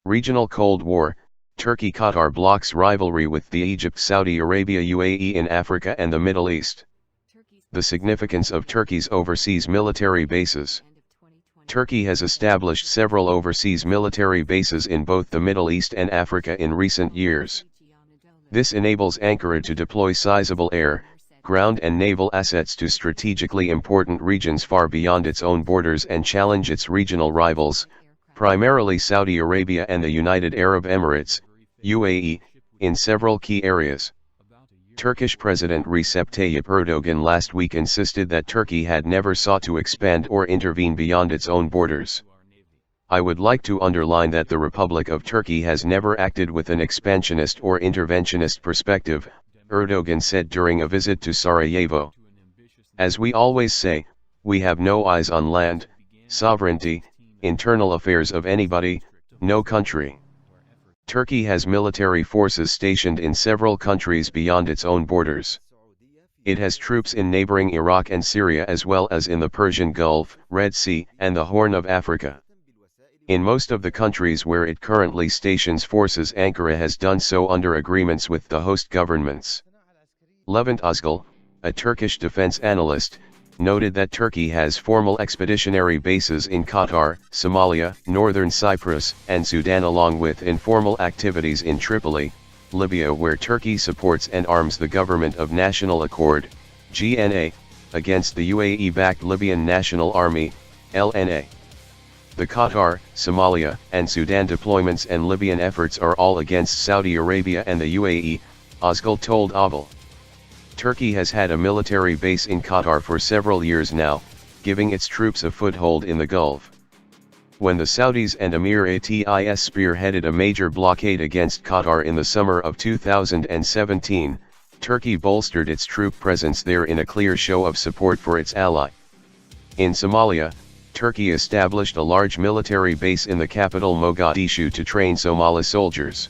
Regional Cold War, Turkey-Qatar blocks rivalry with the Egypt-Saudi Arabia-UAE in Africa and the Middle East. The significance of Turkey's overseas military bases. Turkey has established several overseas military bases in both the Middle East and Africa in recent years. This enables Ankara to deploy sizable air, ground and naval assets to strategically important regions far beyond its own borders and challenge its regional rivals, primarily Saudi Arabia and the United Arab Emirates, UAE, in several key areas. Turkish President Recep Tayyip Erdogan last week insisted that Turkey had never sought to expand or intervene beyond its own borders. I would like to underline that the Republic of Turkey has never acted with an expansionist or interventionist perspective, Erdogan said during a visit to Sarajevo. As we always say, we have no eyes on land, sovereignty, internal affairs of anybody, no country. Turkey has military forces stationed in several countries beyond its own borders. It has troops in neighboring Iraq and Syria as well as in the Persian Gulf, Red Sea, and the Horn of Africa. In most of the countries where it currently stations forces, Ankara has done so under agreements with the host governments. Levent Özgül, a Turkish defense analyst, noted that Turkey has formal expeditionary bases in Qatar, Somalia, northern Cyprus, and Sudan, along with informal activities in Tripoli, Libya, where Turkey supports and arms the Government of National Accord, GNA, against the UAE-backed Libyan National Army, LNA. The Qatar, Somalia, and Sudan deployments and Libyan efforts are all against Saudi Arabia and the UAE, Özgül told Naval. Turkey has had a military base in Qatar for several years now, giving its troops a foothold in the Gulf. When the Saudis and Emiratis spearheaded a major blockade against Qatar in the summer of 2017, Turkey bolstered its troop presence there in a clear show of support for its ally. In Somalia, Turkey established a large military base in the capital Mogadishu to train Somali soldiers.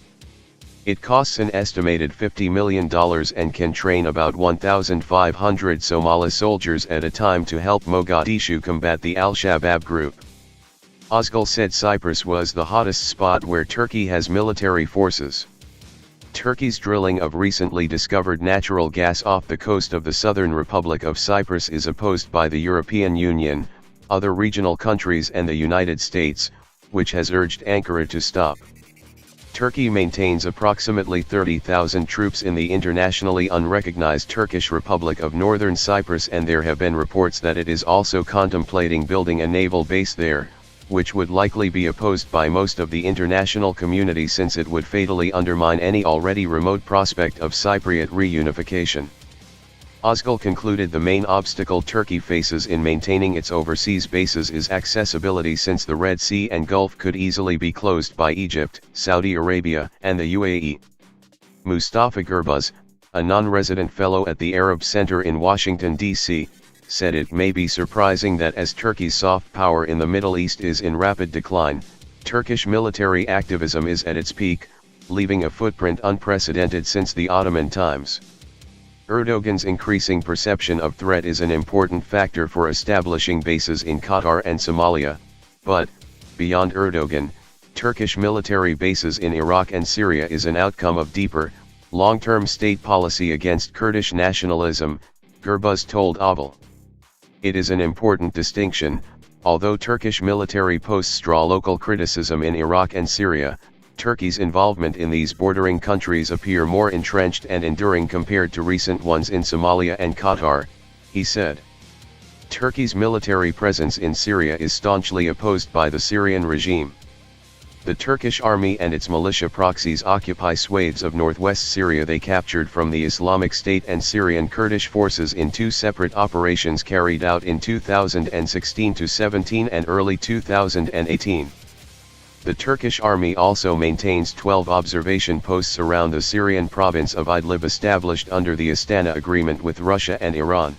It costs an estimated $50 million and can train about 1,500 Somali soldiers at a time to help Mogadishu combat the Al-Shabaab group. Özgül said Cyprus was the hottest spot where Turkey has military forces. Turkey's drilling of recently discovered natural gas off the coast of the Southern Republic of Cyprus is opposed by the European Union, other regional countries and the United States, which has urged Ankara to stop. Turkey maintains approximately 30,000 troops in the internationally unrecognized Turkish Republic of Northern Cyprus, and there have been reports that it is also contemplating building a naval base there, which would likely be opposed by most of the international community since it would fatally undermine any already remote prospect of Cypriot reunification. Özgül concluded the main obstacle Turkey faces in maintaining its overseas bases is accessibility, since the Red Sea and Gulf could easily be closed by Egypt, Saudi Arabia, and the UAE. Mustafa Gürbüz, a non-resident fellow at the Arab Center in Washington, D.C., said it may be surprising that as Turkey's soft power in the Middle East is in rapid decline, Turkish military activism is at its peak, leaving a footprint unprecedented since the Ottoman times. Erdogan's increasing perception of threat is an important factor for establishing bases in Qatar and Somalia, but, beyond Erdogan, Turkish military bases in Iraq and Syria is an outcome of deeper, long-term state policy against Kurdish nationalism, Gürbüz told Naval. It is an important distinction, although Turkish military posts draw local criticism in Iraq and Syria, Turkey's involvement in these bordering countries appear more entrenched and enduring compared to recent ones in Somalia and Qatar, he said. Turkey's military presence in Syria is staunchly opposed by the Syrian regime. The Turkish army and its militia proxies occupy swathes of northwest Syria they captured from the Islamic State and Syrian Kurdish forces in two separate operations carried out in 2016-17 and early 2018. The Turkish army also maintains 12 observation posts around the Syrian province of Idlib established under the Astana Agreement with Russia and Iran.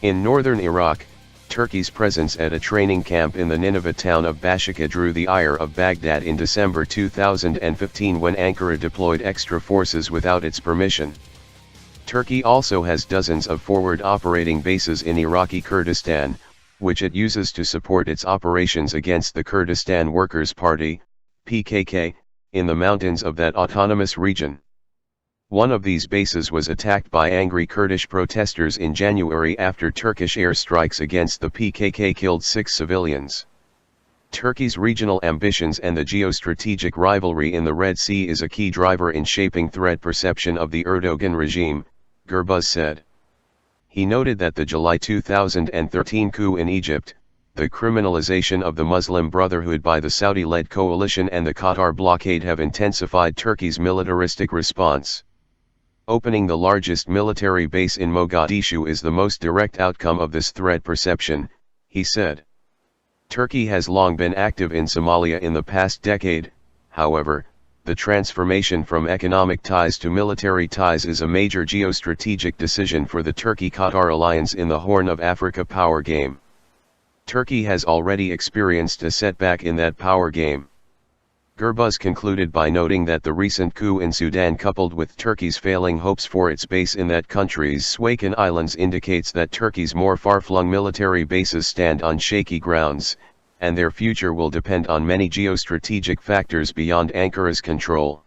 In northern Iraq, Turkey's presence at a training camp in the Nineveh town of Bashika drew the ire of Baghdad in December 2015 when Ankara deployed extra forces without its permission. Turkey also has dozens of forward operating bases in Iraqi Kurdistan, which it uses to support its operations against the Kurdistan Workers' Party, PKK, in the mountains of that autonomous region. One of these bases was attacked by angry Kurdish protesters in January after Turkish airstrikes against the PKK killed 6 civilians. Turkey's regional ambitions and the geostrategic rivalry in the Red Sea is a key driver in shaping threat perception of the Erdogan regime, Gürbüz said. He noted that the July 2013 coup in Egypt, the criminalization of the Muslim Brotherhood by the Saudi-led coalition and the Qatar blockade have intensified Turkey's militaristic response. Opening the largest military base in Mogadishu is the most direct outcome of this threat perception, he said. Turkey has long been active in Somalia in the past decade. However, the transformation from economic ties to military ties is a major geostrategic decision for the Turkey-Qatar alliance in the Horn of Africa power game. Turkey has already experienced a setback in that power game. Gürbüz concluded by noting that the recent coup in Sudan coupled with Turkey's failing hopes for its base in that country's Suakin Islands indicates that Turkey's more far-flung military bases stand on shaky grounds, and their future will depend on many geostrategic factors beyond Ankara's control.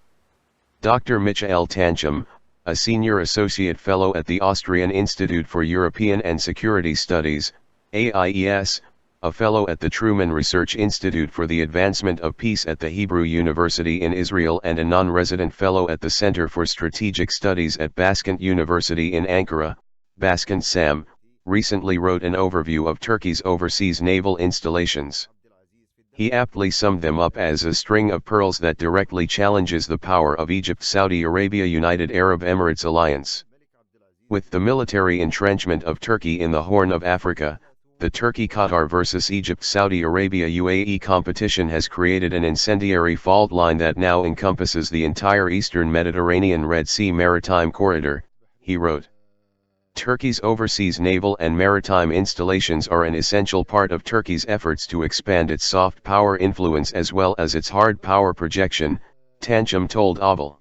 Dr. Michael Tanchum, a senior associate fellow at the Austrian Institute for European and Security Studies, AIES, a fellow at the Truman Research Institute for the Advancement of Peace at the Hebrew University in Israel and a non-resident fellow at the Center for Strategic Studies at Baskent University in Ankara, Baskent Sam, recently wrote an overview of Turkey's overseas naval installations. He aptly summed them up as a string of pearls that directly challenges the power of Egypt-Saudi Arabia-United Arab Emirates alliance. With the military entrenchment of Turkey in the Horn of Africa, the Turkey-Qatar versus Egypt-Saudi Arabia-UAE competition has created an incendiary fault line that now encompasses the entire eastern Mediterranean Red Sea maritime corridor, he wrote. Turkey's overseas naval and maritime installations are an essential part of Turkey's efforts to expand its soft power influence as well as its hard power projection, Tanchum told Naval.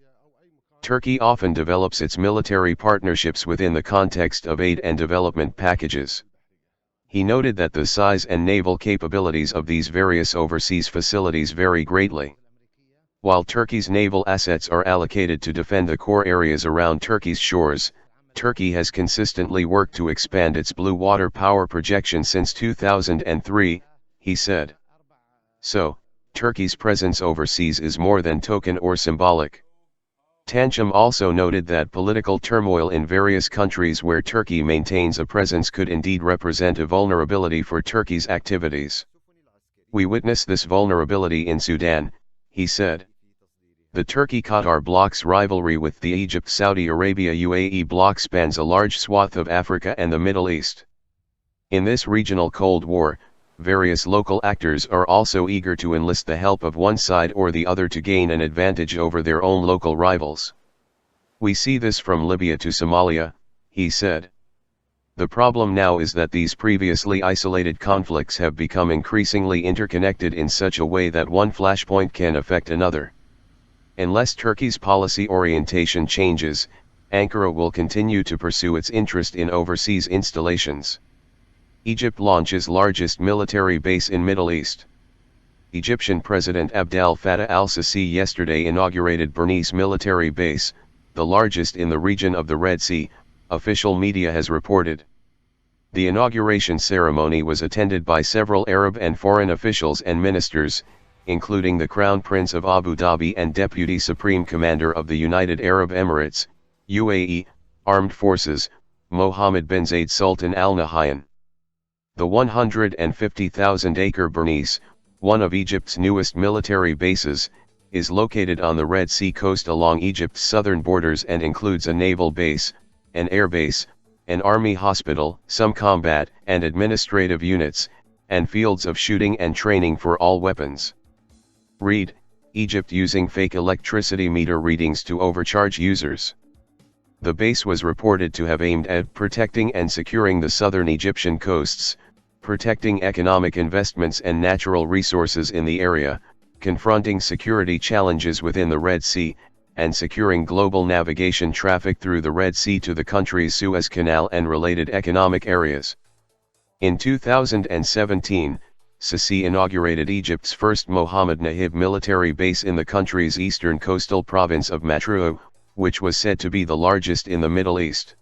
Turkey often develops its military partnerships within the context of aid and development packages. He noted that the size and naval capabilities of these various overseas facilities vary greatly. While Turkey's naval assets are allocated to defend the core areas around Turkey's shores, Turkey has consistently worked to expand its blue water power projection since 2003, he said. So, Turkey's presence overseas is more than token or symbolic. Tanchum also noted that political turmoil in various countries where Turkey maintains a presence could indeed represent a vulnerability for Turkey's activities. We witness this vulnerability in Sudan, he said. The Turkey-Qatar bloc's rivalry with the Egypt-Saudi Arabia-UAE bloc spans a large swath of Africa and the Middle East. In this regional Cold War, various local actors are also eager to enlist the help of one side or the other to gain an advantage over their own local rivals. We see this from Libya to Somalia, he said. The problem now is that these previously isolated conflicts have become increasingly interconnected in such a way that one flashpoint can affect another. Unless Turkey's policy orientation changes, Ankara will continue to pursue its interest in overseas installations. Egypt launches largest military base in Middle East. Egyptian President Abdel Fattah al-Sisi yesterday inaugurated Bernice military base, the largest in the region of the Red Sea, official media has reported. The inauguration ceremony was attended by several Arab and foreign officials and ministers, including the Crown Prince of Abu Dhabi and Deputy Supreme Commander of the United Arab Emirates, UAE, Armed Forces, Mohammed bin Zayed Sultan Al Nahyan. The 150,000-acre Bernice, one of Egypt's newest military bases, is located on the Red Sea coast along Egypt's southern borders and includes a naval base, an air base, an army hospital, some combat and administrative units, and fields of shooting and training for all weapons. Read, Egypt using fake electricity meter readings to overcharge users. The base was reported to have aimed at protecting and securing the southern Egyptian coasts, protecting economic investments and natural resources in the area, confronting security challenges within the Red Sea, and securing global navigation traffic through the Red Sea to the country's Suez Canal and related economic areas. In 2017, Sisi inaugurated Egypt's first Mohammed Nahib military base in the country's eastern coastal province of Matruh, which was said to be the largest in the Middle East.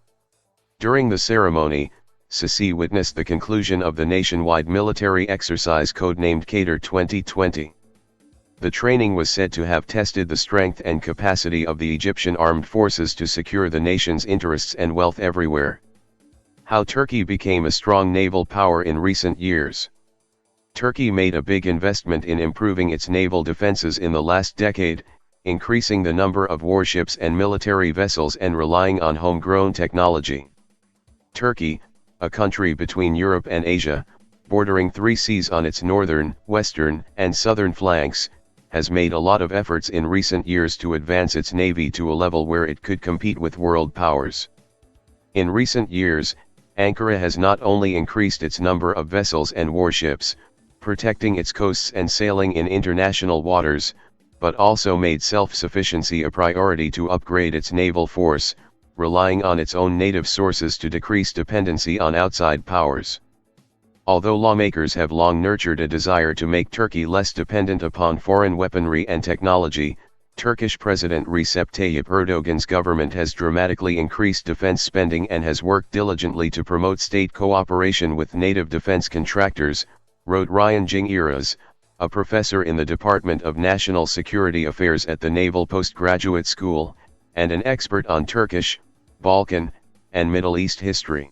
During the ceremony, Sisi witnessed the conclusion of the nationwide military exercise codenamed Qatar 2020. The training was said to have tested the strength and capacity of the Egyptian armed forces to secure the nation's interests and wealth everywhere. How Turkey became a strong naval power in recent years. Turkey made a big investment in improving its naval defenses in the last decade, increasing the number of warships and military vessels and relying on homegrown technology. Turkey, a country between Europe and Asia, bordering 3 seas on its northern, western, and southern flanks, has made a lot of efforts in recent years to advance its navy to a level where it could compete with world powers. In recent years, Ankara has not only increased its number of vessels and warships, protecting its coasts and sailing in international waters, but also made self-sufficiency a priority to upgrade its naval force, relying on its own native sources to decrease dependency on outside powers. Although lawmakers have long nurtured a desire to make Turkey less dependent upon foreign weaponry and technology, Turkish President Recep Tayyip Erdogan's government has dramatically increased defense spending and has worked diligently to promote state cooperation with native defense contractors, wrote Ryan Cengiz, a professor in the Department of National Security Affairs at the Naval Postgraduate School, and an expert on Turkish, Balkan, and Middle East history.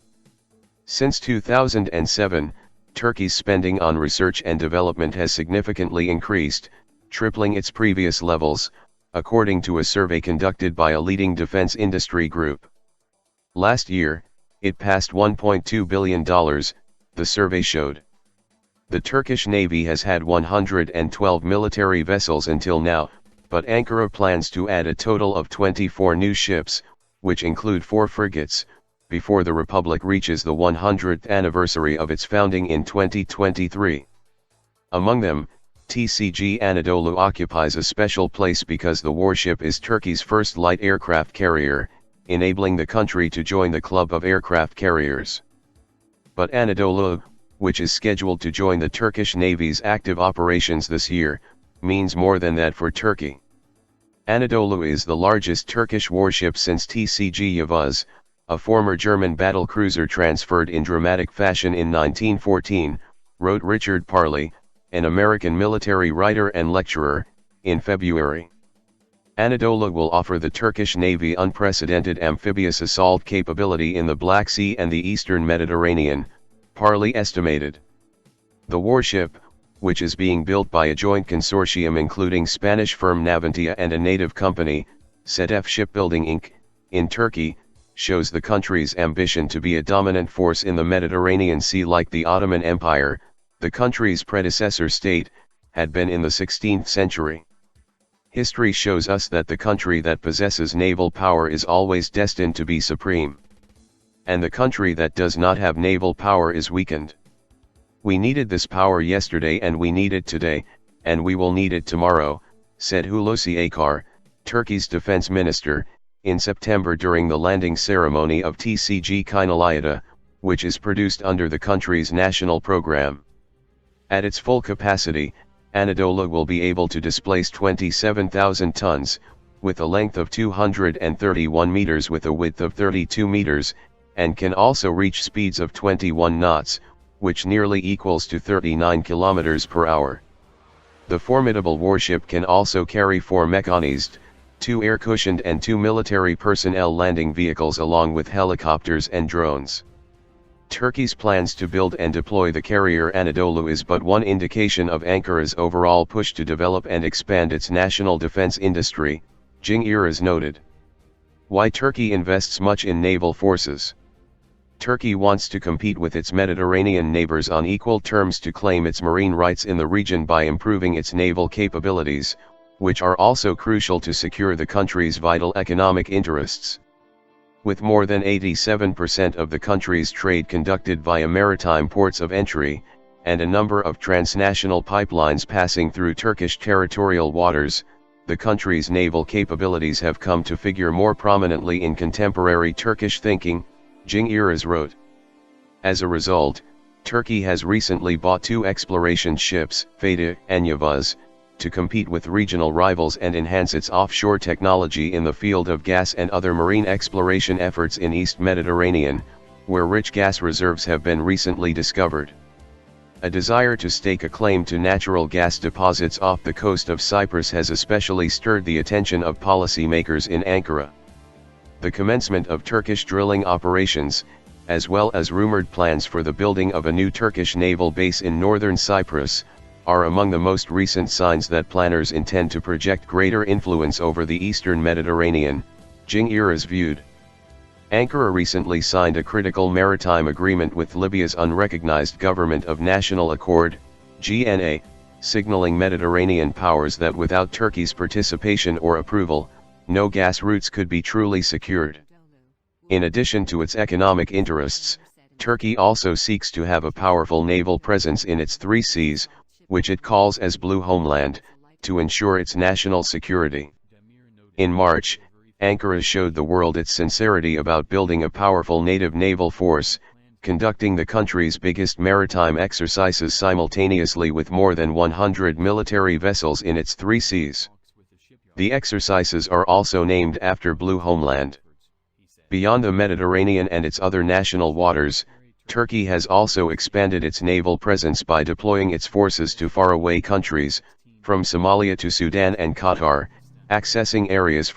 Since 2007, Turkey's spending on research and development has significantly increased, tripling its previous levels, according to a survey conducted by a leading defense industry group. Last year, it passed $1.2 billion, the survey showed. The Turkish Navy has had 112 military vessels until now, but Ankara plans to add a total of 24 new ships, which include 4 frigates, before the Republic reaches the 100th anniversary of its founding in 2023. Among them, TCG Anadolu occupies a special place because the warship is Turkey's first light aircraft carrier, enabling the country to join the club of aircraft carriers. But Anadolu, which is scheduled to join the Turkish Navy's active operations this year, means more than that for Turkey. Anadolu is the largest Turkish warship since TCG Yavuz, a former German battlecruiser transferred in dramatic fashion in 1914, wrote Richard Parley, an American military writer and lecturer, in February. Anadolu will offer the Turkish Navy unprecedented amphibious assault capability in the Black Sea and the Eastern Mediterranean, Parley estimated. The warship, which is being built by a joint consortium including Spanish firm Navantia and a native company, Sedef Shipbuilding Inc., in Turkey, shows the country's ambition to be a dominant force in the Mediterranean Sea like the Ottoman Empire, the country's predecessor state, had been in the 16th century. History shows us that the country that possesses naval power is always destined to be supreme. And the country that does not have naval power is weakened. We needed this power yesterday and we need it today, and we will need it tomorrow, said Hulusi Akar, Turkey's defense minister, in September during the landing ceremony of TCG Kaynalıada, which is produced under the country's national program. At its full capacity, Anadolu will be able to displace 27,000 tons, with a length of 231 meters with a width of 32 meters, and can also reach speeds of 21 knots, which nearly equals to 39 kilometers per hour. The formidable warship can also carry 4 mechanized, 2 air-cushioned and 2 military personnel landing vehicles along with helicopters and drones. Turkey's plans to build and deploy the carrier Anadolu is but one indication of Ankara's overall push to develop and expand its national defense industry, Cengiz noted. Why Turkey invests much in naval forces? Turkey wants to compete with its Mediterranean neighbors on equal terms to claim its marine rights in the region by improving its naval capabilities, which are also crucial to secure the country's vital economic interests. With more than 87% of the country's trade conducted via maritime ports of entry, and a number of transnational pipelines passing through Turkish territorial waters, the country's naval capabilities have come to figure more prominently in contemporary Turkish thinking, Cengiz wrote. As a result, Turkey has recently bought 2 exploration ships, Feda and Yavuz, to compete with regional rivals and enhance its offshore technology in the field of gas and other marine exploration efforts in East Mediterranean, where rich gas reserves have been recently discovered. A desire to stake a claim to natural gas deposits off the coast of Cyprus has especially stirred the attention of policymakers in Ankara. The commencement of Turkish drilling operations, as well as rumored plans for the building of a new Turkish naval base in northern Cyprus, are among the most recent signs that planners intend to project greater influence over the eastern Mediterranean, Jing-Iras viewed. Ankara recently signed a critical maritime agreement with Libya's unrecognized Government of National Accord, GNA, signaling Mediterranean powers that without Turkey's participation or approval, no gas routes could be truly secured. In addition to its economic interests, Turkey also seeks to have a powerful naval presence in its 3 seas, which it calls as Blue Homeland, to ensure its national security. In March, Ankara showed the world its sincerity about building a powerful native naval force, conducting the country's biggest maritime exercises simultaneously with more than 100 military vessels in its 3 seas. The exercises are also named after Blue Homeland. Beyond the Mediterranean and its other national waters, Turkey has also expanded its naval presence by deploying its forces to faraway countries, from Somalia to Sudan and Qatar, accessing areas